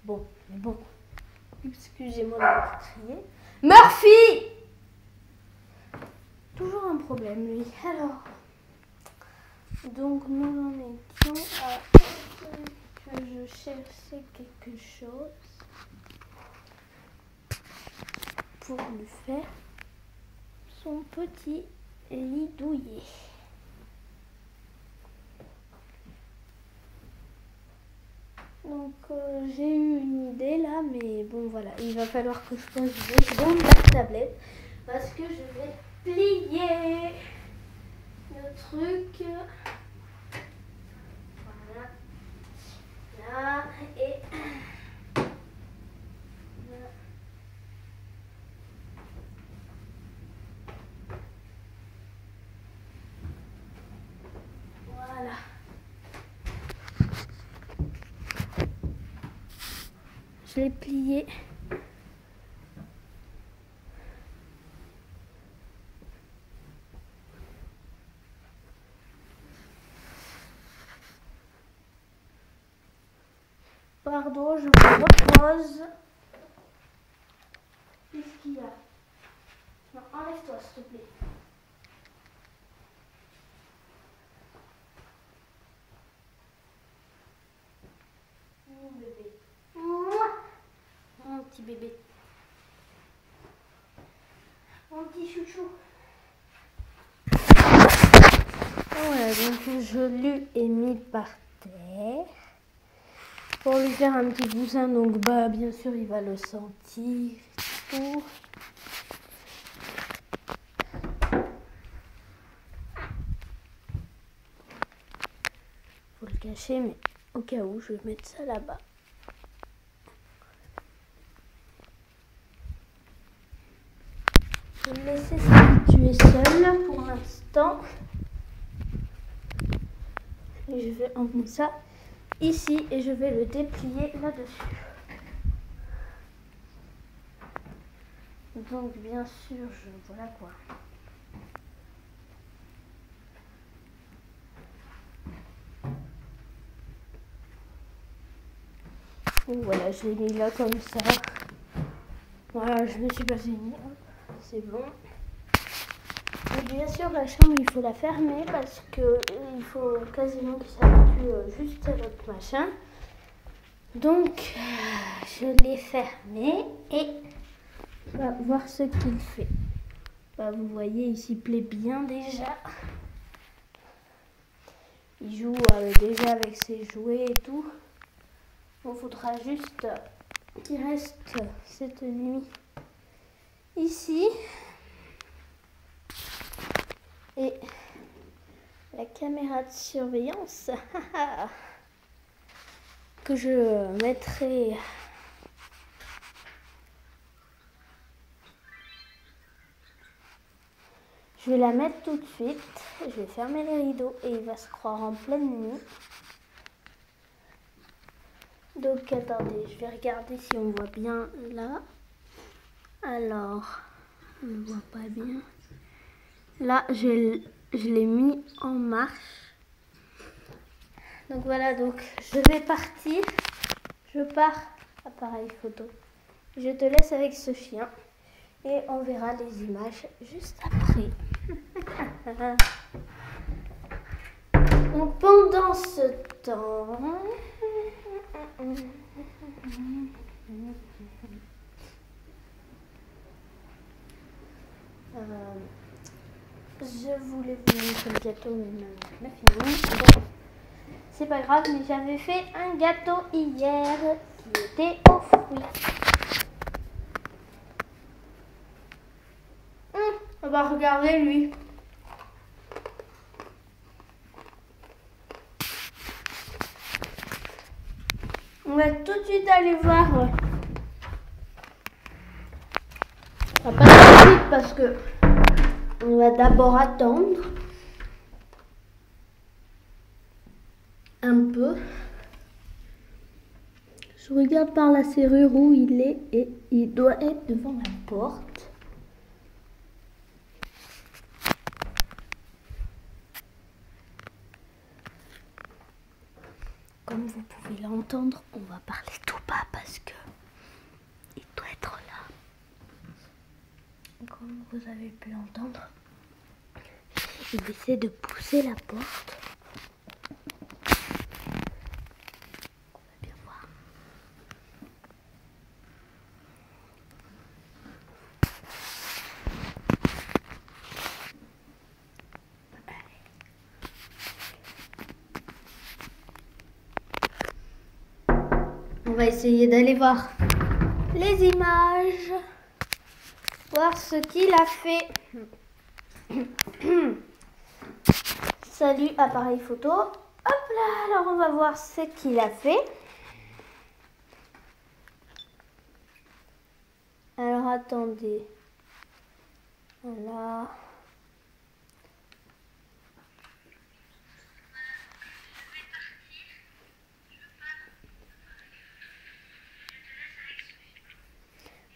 Bon, mais bon. Excusez-moi d'avoir crié. Murphy! Toujours un problème, lui. Alors, donc nous en étions à que je cherchais quelque chose pour lui faire son petit lit douillet. Donc j'ai eu une idée là, mais bon voilà, il va falloir que je pose 2 secondes la tablette parce que je vais plier le truc. Voilà, là et là. Voilà. Je l'ai plié. Pardon, je me repose. Qu'est-ce qu'il y a? Non, enlève-toi s'il te plaît. Mon bébé. Mouah. Mon petit bébé. Mon petit chouchou. Voilà, donc je lui ai mis par terre pour lui faire un petit coussin. Donc bah bien sûr il va le sentir. Tout. Faut le cacher, mais au cas où je vais mettre ça là-bas. Je vais le laisser s'habituer seul pour l'instant. Et je vais emmener ça ici et je vais le déplier là-dessus. Donc bien sûr, voilà quoi. Donc voilà, je l'ai mis là comme ça. Voilà, je me suis passé une... C'est bon. Et bien sûr, la chambre, il faut la fermer parce que il faut quasiment qu'il s'habitue juste à notre machin. Donc, je l'ai fermé et on va voir ce qu'il fait. Bah, vous voyez, il s'y plaît bien déjà. Il joue déjà avec ses jouets et tout. Il faudra juste qu'il reste cette nuit ici. Et la caméra de surveillance que je mettrai je vais la mettre tout de suite. Je vais fermer les rideaux et il va se croire en pleine nuit. Donc attendez, je vais regarder si on voit bien là. Alors, on ne voit pas bien. Là, je l'ai mis en marche. Donc voilà, donc je vais partir. Je pars, appareil photo. Je te laisse avec ce chien et on verra les images juste après. Donc pendant ce temps, je voulais vous montrer le gâteau, mais on a fini. Bon, c'est pas grave, mais j'avais fait un gâteau hier qui était aux fruits. On va regarder lui. On va tout de suite aller voir. On va pas tout de suite parce que on va d'abord attendre un peu. Je regarde par la serrure où il est et il doit être devant la porte. Comme vous pouvez l'entendre, on va parler tout bas parce parce que il doit être là. Comme vous avez pu l'entendre, il essaie de pousser la porte. On va bien voir. On va essayer d'aller voir les images, voir ce qu'il a fait. Salut appareil photo. Hop là, alors on va voir ce qu'il a fait. Alors attendez. Voilà.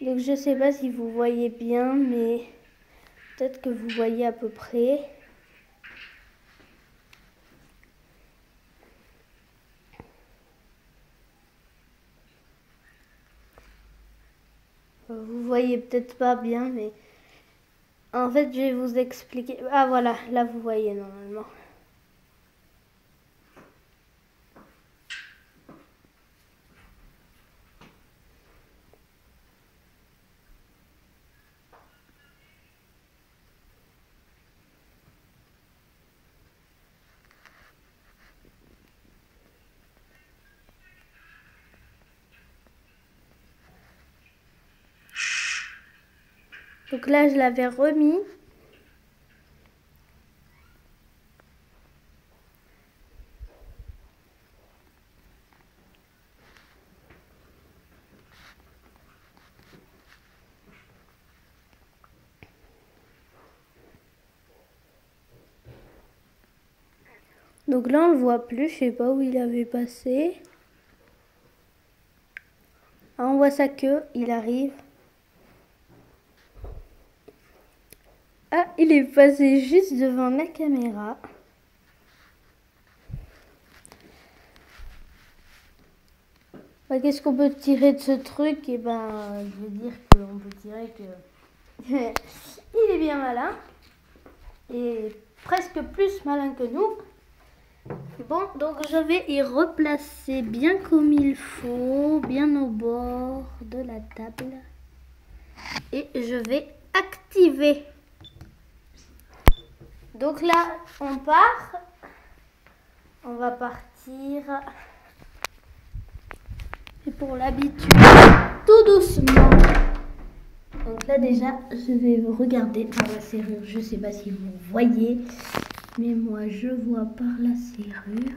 Donc je sais pas si vous voyez bien, mais peut-être que vous voyez à peu près. Vous voyez peut-être pas bien, mais en fait je vais vous expliquer. Ah voilà, là vous voyez normalement. Donc là, je l'avais remis. Donc là, on le voit plus. Je sais pas où il avait passé. Ah, on voit sa queue. Il arrive. Ah, il est passé juste devant la caméra. Bah, qu'est-ce qu'on peut tirer de ce truc? Eh ben, je veux dire qu'on peut tirer que il est bien malin. Et presque plus malin que nous. Bon, donc je vais y replacer bien comme il faut, bien au bord de la table. Et je vais activer. Donc là, on part. On va partir. Et pour l'habitude, tout doucement. Donc là déjà, je vais regarder par la serrure. Je ne sais pas si vous voyez, mais moi je vois par la serrure.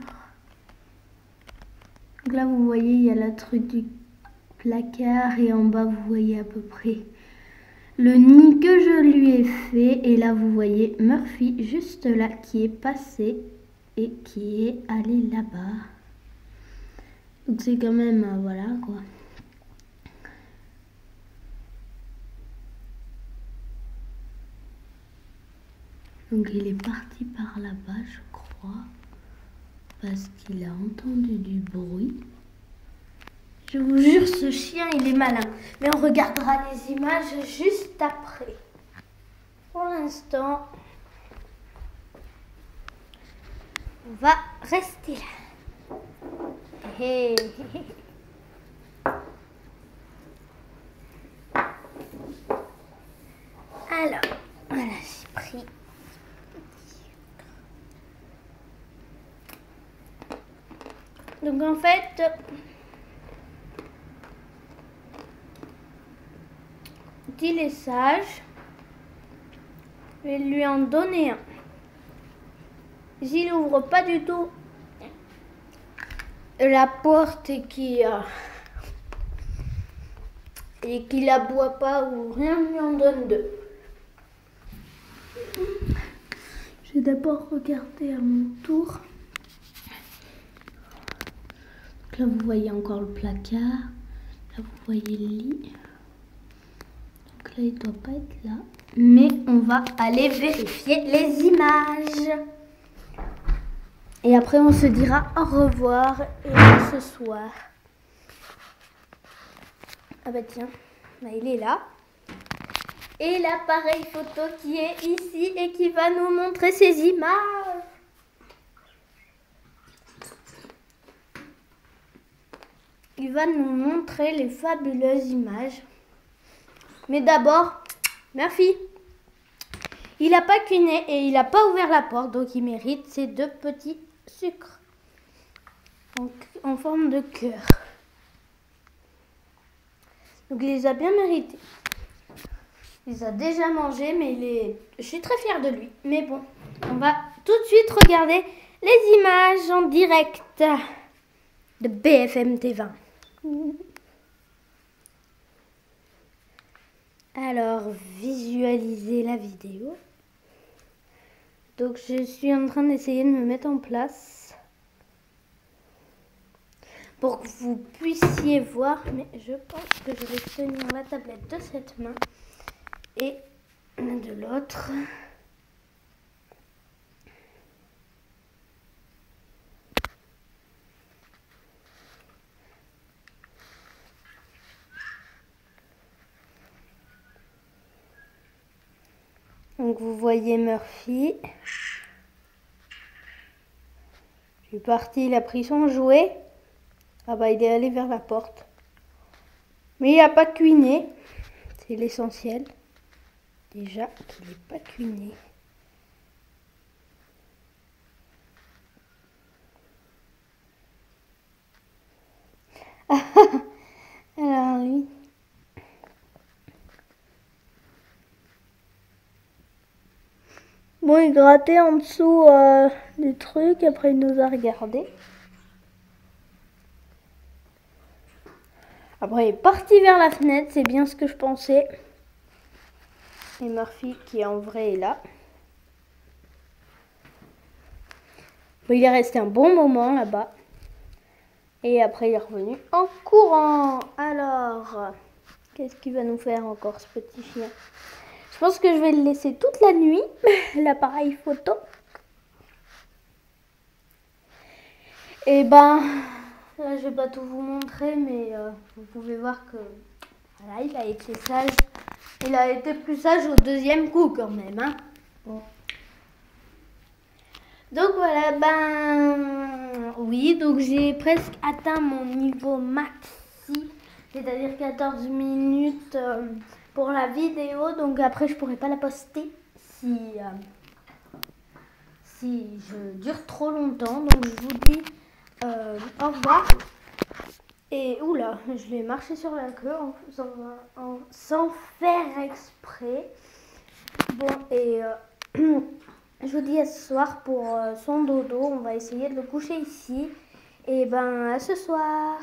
Donc là, vous voyez, il y a le truc du placard et en bas, vous voyez à peu près le nid que je lui ai fait. Et là, vous voyez Murphy juste là qui est passé et qui est allé là-bas. Donc c'est quand même, voilà quoi. Donc il est parti par là-bas, je crois, parce qu'il a entendu du bruit. Je vous jure, ce chien, il est malin. Mais on regardera les images juste après. Pour l'instant, on va rester là. Hey. Alors, voilà, j'ai pris. Donc en fait, il est sage. Je vais lui en donner un. S'il n'ouvre pas du tout la porte et qu'il aboie pas ou rien, je lui en donne deux. Je vais d'abord regarder à mon tour. Donc là, vous voyez encore le placard. Là, vous voyez le lit. Donc là, il ne doit pas être là. Mais on va aller vérifier les images. Et après, on se dira au revoir ce soir. Ah bah tiens, bah, il est là. Et l'appareil photo qui est ici et qui va nous montrer ces images. Il va nous montrer les fabuleuses images. Mais d'abord, Murphy, il n'a pas cuiné et il n'a pas ouvert la porte, donc il mérite ces 2 petits sucres en forme de cœur. Donc il les a bien mérités. Il les a déjà mangés, mais je suis très fière de lui. Mais bon, on va tout de suite regarder les images en direct de BFM TV. Alors, visualisez la vidéo. Donc, je suis en train d'essayer de me mettre en place pour que vous puissiez voir. Mais je pense que je vais tenir la tablette de cette main et de l'autre. Donc vous voyez Murphy. Il est parti, il a pris son jouet. Ah bah il est allé vers la porte. Mais il n'a pas cuiné. C'est l'essentiel. Déjà qu'il n'est pas cuiné. Alors lui. Bon, il grattait en dessous des trucs, après il nous a regardé. Après il est parti vers la fenêtre, c'est bien ce que je pensais. Et Murphy qui en vrai est là. Bon, il est resté un bon moment là-bas. Et après il est revenu en courant. Alors, qu'est-ce qu'il va nous faire encore ce petit chien ? Je pense que je vais le laisser toute la nuit, l'appareil photo. Et ben, là je vais pas tout vous montrer, mais vous pouvez voir que voilà, il a été sage. Il a été plus sage au 2e coup quand même. Hein. Bon. Donc voilà, ben oui, donc j'ai presque atteint mon niveau maxi, c'est-à-dire 14 minutes. Pour la vidéo, donc après je pourrais pas la poster si je dure trop longtemps. Donc je vous dis au revoir. Et oula, je vais marcher sur la queue sans faire exprès. Bon, et je vous dis à ce soir pour son dodo. On va essayer de le coucher ici. Et ben à ce soir.